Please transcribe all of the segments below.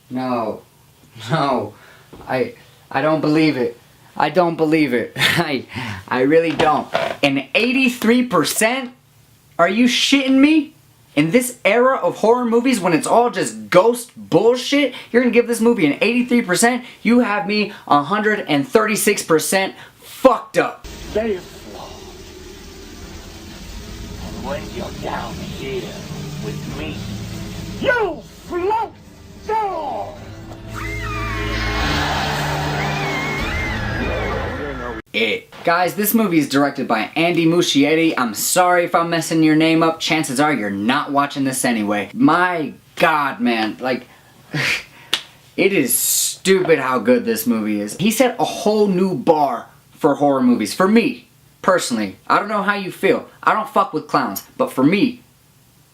No. No. I don't believe it. I don't believe it. I really don't. An 83%? Are you shitting me? In this era of horror movies when it's all just ghost bullshit, you're gonna give this movie an 83%? You have me 136% fucked up. Very flawed. And when you're down here with me, you float down! Guys, this movie is directed by Andy Muschietti. I'm sorry if I'm messing your name up. Chances are you're not watching this anyway. My God, man. Like, it is stupid how good this movie is. He set a whole new bar for horror movies. For me, personally. I don't know how you feel. I don't fuck with clowns. But for me,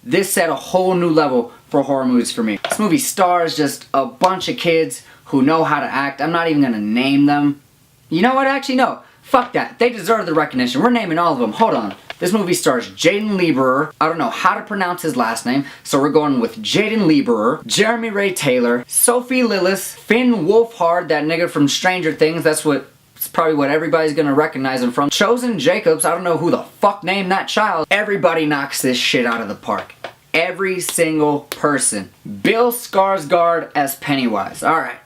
this set a whole new level for horror movies for me. This movie stars just a bunch of kids who know how to act. I'm not even gonna name them. You know what? Actually, no. Fuck that. They deserve the recognition. We're naming all of them. Hold on. This movie stars Jaden Lieberer. I don't know how to pronounce his last name, so we're going with Jaden Lieberer, Jeremy Ray Taylor, Sophie Lillis, Finn Wolfhard, that nigga from Stranger Things. It's probably what everybody's gonna recognize him from. Chosen Jacobs. I don't know who the fuck named that child. Everybody knocks this shit out of the park. Every single person. Bill Skarsgård as Pennywise. Alright.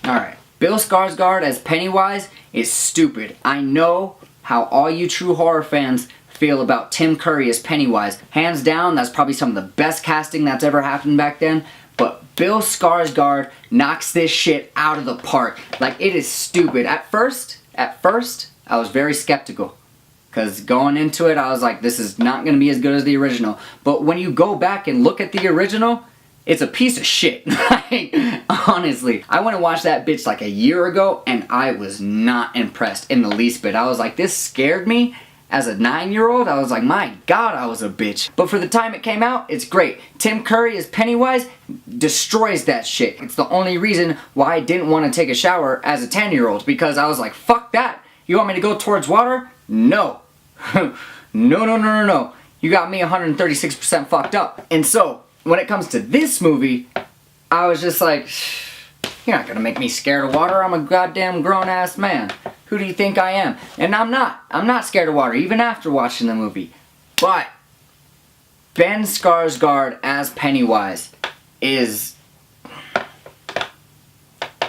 Alright. Bill Skarsgård as Pennywise is stupid. I know how all you true horror fans feel about Tim Curry as Pennywise. Hands down, that's probably some of the best casting that's ever happened back then. But Bill Skarsgård knocks this shit out of the park. Like, it is stupid. At first, I was very skeptical. Because going into it, I was like, this is not going to be as good as the original. But when you go back and look at the original, it's a piece of shit. Like, honestly. I went and watched that bitch like a year ago and I was not impressed in the least bit. I was like, this scared me as a 9-year-old. I was like, my God, I was a bitch. But for the time it came out, it's great. Tim Curry as Pennywise destroys that shit. It's the only reason why I didn't want to take a shower as a 10-year-old. Because I was like, fuck that. You want me to go towards water? No. No. You got me 136% fucked up. And so, when it comes to this movie, I was just like, you're not gonna make me scared of water. I'm a goddamn grown-ass man. Who do you think I am? And I'm not. I'm not scared of water, even after watching the movie. But Ben Skarsgård as Pennywise is...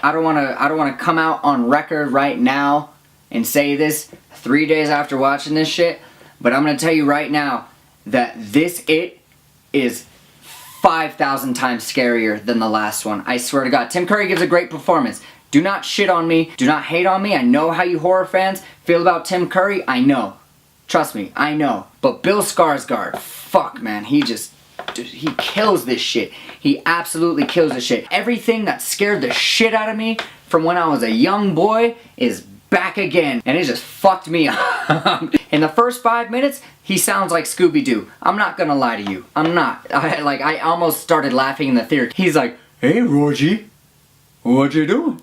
I don't wanna come out on record right now and say this 3 days after watching this shit, but I'm gonna tell you right now that this is 5,000 times scarier than the last one. I swear to God. Tim Curry gives a great performance. Do not shit on me. Do not hate on me. I know how you horror fans feel about Tim Curry. I know. Trust me, I know. But Bill Skarsgård, fuck man, he kills this shit. He absolutely kills this shit. Everything that scared the shit out of me from when I was a young boy is back again, and it just fucked me up. In the first 5 minutes, he sounds like Scooby-Doo. I'm not gonna lie to you. I'm not. I almost started laughing in the theater. He's like, hey, Rogie, what you doing?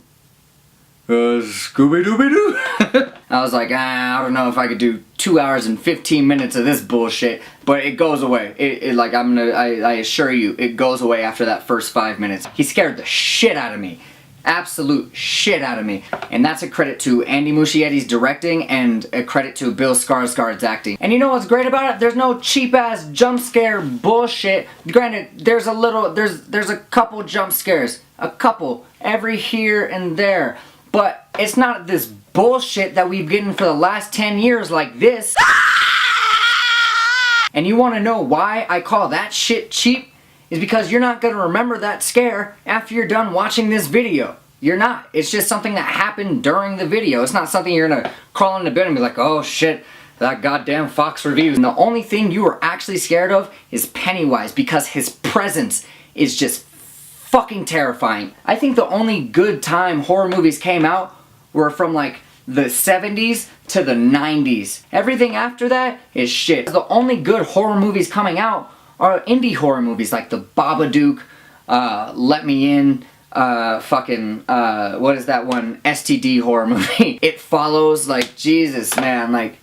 Scooby-Dooby-Doo. I was like, I don't know if I could do 2 hours and 15 minutes of this bullshit, but it goes away. I assure you, it goes away after that first 5 minutes. He scared the shit out of me. Absolute shit out of me. And that's a credit to Andy Muschietti's directing and a credit to Bill Skarsgård's acting. And you know what's great about it? There's no cheap ass jump scare bullshit. Granted, there's a couple jump scares. A couple. Every here and there. But it's not this bullshit that we've gotten for the last 10 years like this. And you wanna know why I call that shit cheap? Is because you're not going to remember that scare after you're done watching this video. You're not. It's just something that happened during the video. It's not something you're going to crawl into bed and be like, oh shit, that goddamn Fox review. And the only thing you are actually scared of is Pennywise because his presence is just fucking terrifying. I think the only good time horror movies came out were from like the 70s to the 90s. Everything after that is shit. The only good horror movies coming out are indie horror movies like The Babadook, Let Me In, what is that one STD horror movie? It Follows, like, Jesus, man, like,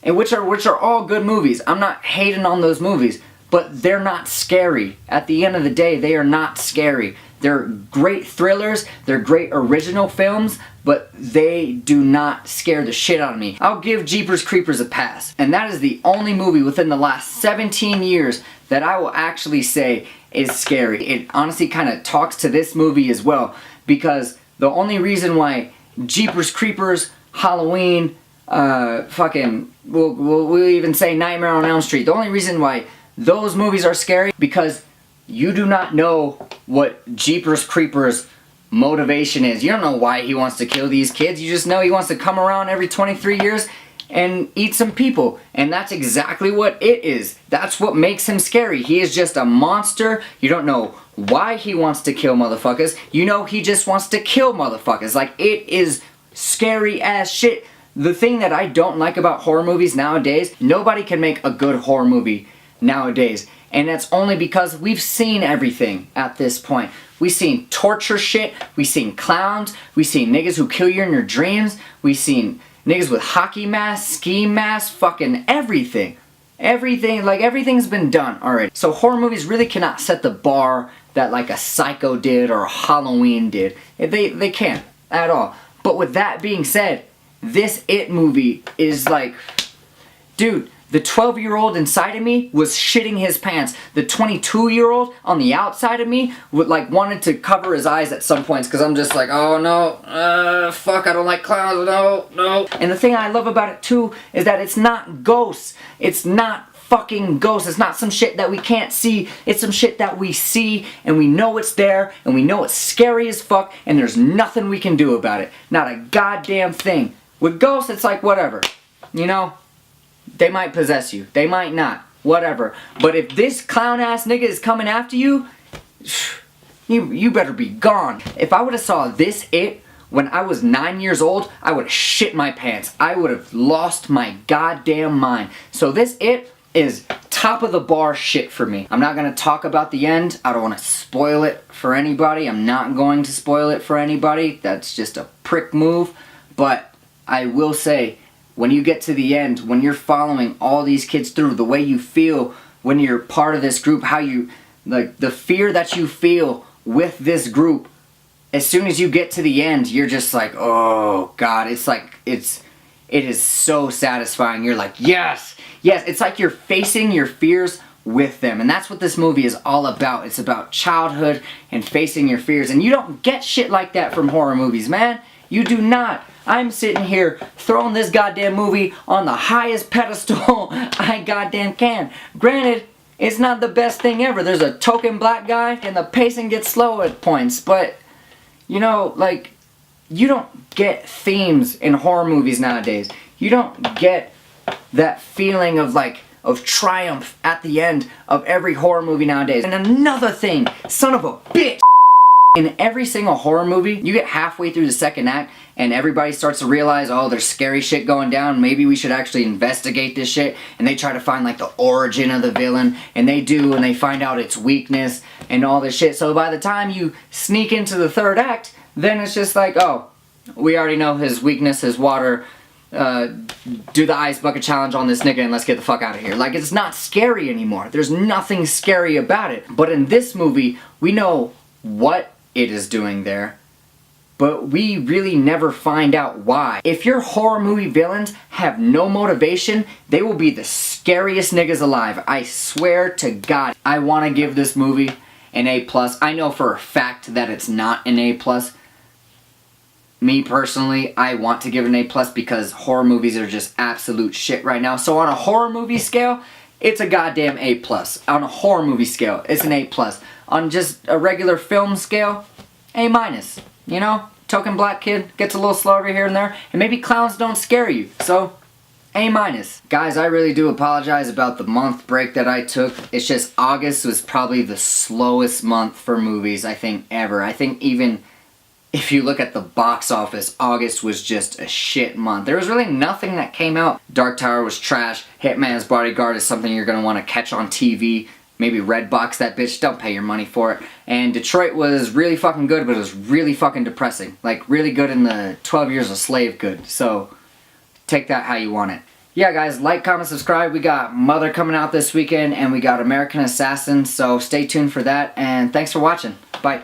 and which are all good movies. I'm not hating on those movies, but they're not scary. At the end of the day, they are not scary. They're great thrillers, they're great original films, but they do not scare the shit out of me. I'll give Jeepers Creepers a pass. And that is the only movie within the last 17 years that I will actually say is scary. It honestly kind of talks to this movie as well, because the only reason why Jeepers Creepers, Halloween, we'll even say Nightmare on Elm Street, the only reason why those movies are scary because you do not know what Jeepers Creepers' motivation is. You don't know why he wants to kill these kids. You just know he wants to come around every 23 years and eat some people. And that's exactly what it is. That's what makes him scary. He is just a monster. You don't know why he wants to kill motherfuckers. You know he just wants to kill motherfuckers. Like, it is scary as shit. The thing that I don't like about horror movies nowadays, nobody can make a good horror movie nowadays. And that's only because we've seen everything at this point. We've seen torture shit, we've seen clowns, we've seen niggas who kill you in your dreams, we've seen niggas with hockey masks, ski masks, fucking everything. Everything, like everything's been done already. So horror movies really cannot set the bar that like a Psycho did or a Halloween did. They can't at all. But with that being said, this It movie is like, dude, the 12-year-old inside of me was shitting his pants. The 22-year-old on the outside of me would like wanted to cover his eyes at some points because I'm just like, oh no, fuck, I don't like clowns, no. And the thing I love about it too is that it's not ghosts. It's not fucking ghosts. It's not some shit that we can't see. It's some shit that we see and we know it's there and we know it's scary as fuck and there's nothing we can do about it. Not a goddamn thing. With ghosts, it's like whatever, you know? They might possess you. They might not. Whatever. But if this clown ass nigga is coming after you, you better be gone. If I would have saw this It when I was 9 years old, I would have shit my pants. I would have lost my goddamn mind. So this It is top of the bar shit for me. I'm not going to talk about the end. I don't want to spoil it for anybody. I'm not going to spoil it for anybody. That's just a prick move. But I will say, when you get to the end, when you're following all these kids through, the way you feel when you're part of this group, how you, like, the fear that you feel with this group, as soon as you get to the end, you're just like, oh God, it's like, it is so satisfying. You're like, yes, it's like you're facing your fears with them. And that's what this movie is all about. It's about childhood and facing your fears. And you don't get shit like that from horror movies, man. You do not. I'm sitting here throwing this goddamn movie on the highest pedestal I goddamn can. Granted, it's not the best thing ever. There's a token black guy and the pacing gets slow at points. But, you know, like, you don't get themes in horror movies nowadays. You don't get that feeling of like, of triumph at the end of every horror movie nowadays. And another thing, son of a bitch! In every single horror movie, you get halfway through the second act and everybody starts to realize, oh, there's scary shit going down, maybe we should actually investigate this shit, and they try to find like the origin of the villain, and they do, and they find out its weakness and all this shit. So by the time you sneak into the third act, then it's just like, oh, we already know his weakness, his water, do the ice bucket challenge on this nigga and let's get the fuck out of here. Like, it's not scary anymore. There's nothing scary about it. But in this movie, we know what it is doing there, but we really never find out why. If your horror movie villains have no motivation, they will be the scariest niggas alive. I swear to God. I want to give this movie an A+. I know for a fact that it's not an A+. Me personally, I want to give it an A+ because horror movies are just absolute shit right now. So on a horror movie scale, it's a goddamn A+. On a horror movie scale, it's an A+. On just a regular film scale, A-. You know? Token black kid gets a little slower here and there, and maybe clowns don't scare you, so A-. Guys, I really do apologize about the month break that I took. It's just August was probably the slowest month for movies, I think, ever. I think even if you look at the box office, August was just a shit month. There was really nothing that came out. Dark Tower was trash. Hitman's Bodyguard is something you're going to want to catch on TV. Maybe Redbox that bitch, don't pay your money for it. And Detroit was really fucking good, but it was really fucking depressing. Like, really good in the 12 Years a Slave good. So, take that how you want it. Yeah, guys, like, comment, subscribe. We got Mother coming out this weekend, and we got American Assassin, so stay tuned for that, and thanks for watching. Bye.